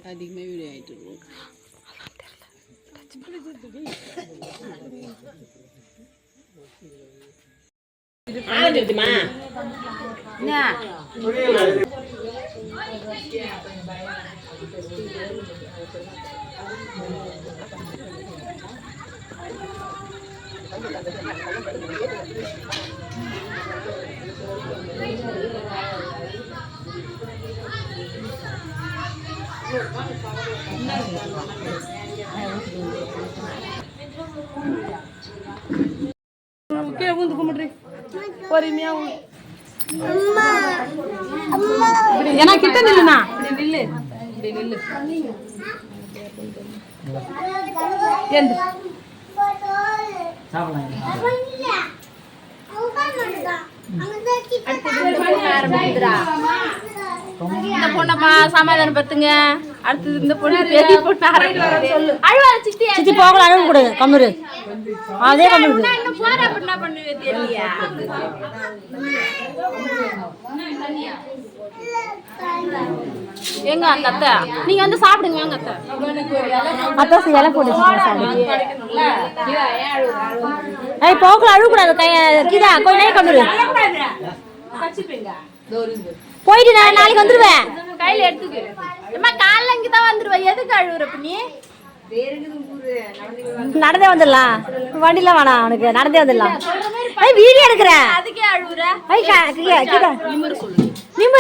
அதிகமாக வீடியோ ஆயிட்டு இருக்கும். ஏன்னா கிட்ட நில்லுனா நில்லு நில்லு இந்த பொண்ணப்பா சமாதானம் பத்துங்க. அடுத்தது இந்த பொண்ணு பெரிய பொண்ணு சித்தி போகல அழகு கூடாது கம்முரு அதே கம்முரு போற அப்படி என்ன பண்ணுவே தெரியலையா எங்க அந்த அத்தை நீங்க வந்து சாப்பிடுங்க வாங்க அத்தை அத்தை இலை போட்டு ஏய் போகல அழகு கூடாது கீதா கொஞ்ச நேரம் கம்முரு போயிட்டு நான் நாளைக்கு வந்துருவேன் கையில எடுத்துக்கு அம்மா காலைல இங்க தான் வந்துருவேன் எதுக்கு அழுவுறப்ப நீ நடந்தே வந்துடலாம் வண்டிலாம் வேணாம் அவனுக்கு நடந்தே வந்துடலாம் வீடியோ எடுக்கிறேன் அதுக்கே அழுவுற நிமிரு சொல்லு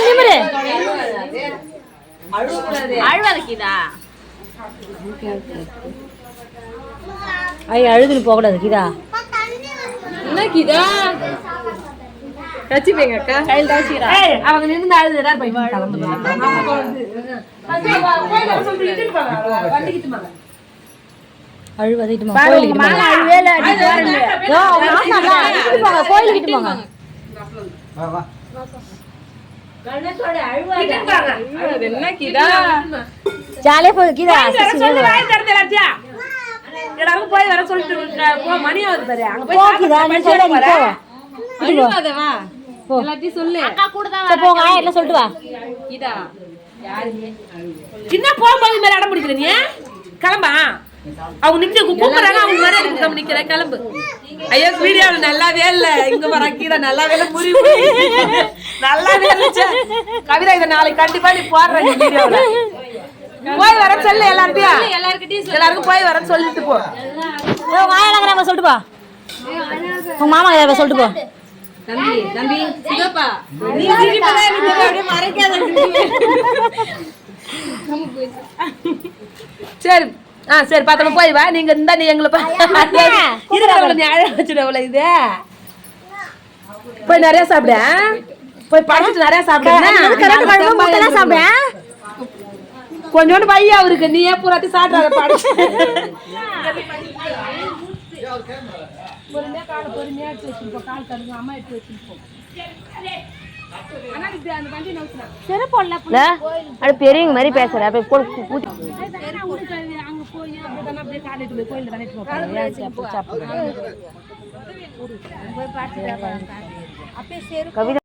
நிமிரு அழுவாத கீதா அழுதுன்னு போகக்கூடாது கீதா என்ன கீதா கச்சிப்பேங்க அக்கா கையில் தாச்சிரா அவங்க நின்னு அழுதுடா போய் அழுவதிட்டுமா கோயிலுக்கு போங்க அழுவேல கோயிலுக்கு போங்க வா வா கண்ணத்தோட அழுவாத என்ன கீதா ஜாலியா போ கீதா சொல்லு வாய் தரதே ராஜா எல்லாரும் போய் வர சொல்லிட்டு போ மணி ஆகுது பாரு அங்க போய் கீதா நீ சொல்ல போ அழுவாத வா எல்லாத்தையும் சொல்லு அக்கா கூட தான் போங்க எல்லாம் சொல்லிட்டு வா கீதா யாருமே என்ன போகும்போது மேல அடம் பிடிக்கிற நீ கிளம்பா அவங்க நிக்க கூப்பிடுறாங்க அவங்க மாதிரி நம்ம நிக்கிற கிளம்பு ஐயோ வீடியோல நல்லாவே இல்ல இங்க வர கீதா நல்லாவே இல்ல புரியுது நல்லாவே இல்ல கவிதா இத நாளைக்கு கண்டிப்பா நீ போடுற வீடியோல போய் வர சொல்லு எல்லாருக்கும் போய் வர சொல்லிட்டு போ வாயலங்கறவங்க சொல்லிட்டு போ உங்க மாமா கிட்ட சொல்லிட்டு போ தம்பி தம்பி சிகப்பா நீ சிரிப்பதே எனக்கு அப்படியே மறைக்காத சரி சரி பாத்தமா போய் வா நீங்க இருந்தா நீ எங்களை இருக்கிறவங்கள நீ அழ வச்சுடுவல இது போய் நிறைய சாப்பிட போய் படிச்சுட்டு நிறைய சாப்பிட கொஞ்சோண்டு பையா இருக்கு நீயே பூராத்தி சாப்பிடாத படிச்சு பொறுமையா எடுத்து வச்சுருப்போம் கால் தருங்க அம்மா எடுத்து வச்சுருப்போம் பெரியவங்க மாதிரி பேசுற அங்க போய் அப்படியே காலையிட்டு கோயில் கவிதா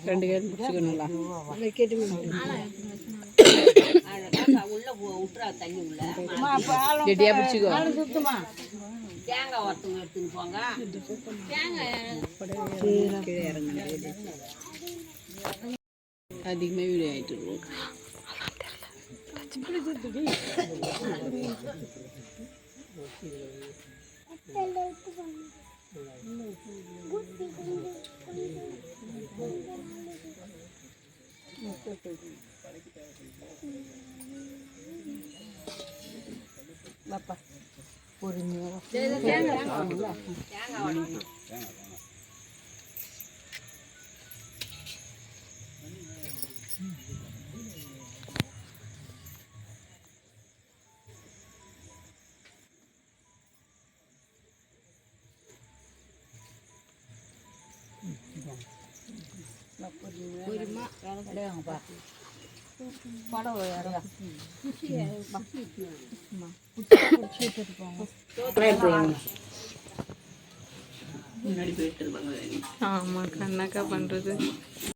ரெண்டு பேரும் பிடிச்சிக்கணுங்களா கேட்டு கெட்டியா பிடிச்சிக்கோ தேங்காய் ஒருத்தவங்க எடுத்துன்னு போங்க கீழே இறங்க அதிகமாக வீடியோ ஆகிட்டு இருக்கும் பாப்பா பொறுமையாக ஆமா கண்ணாக்கா பண்றது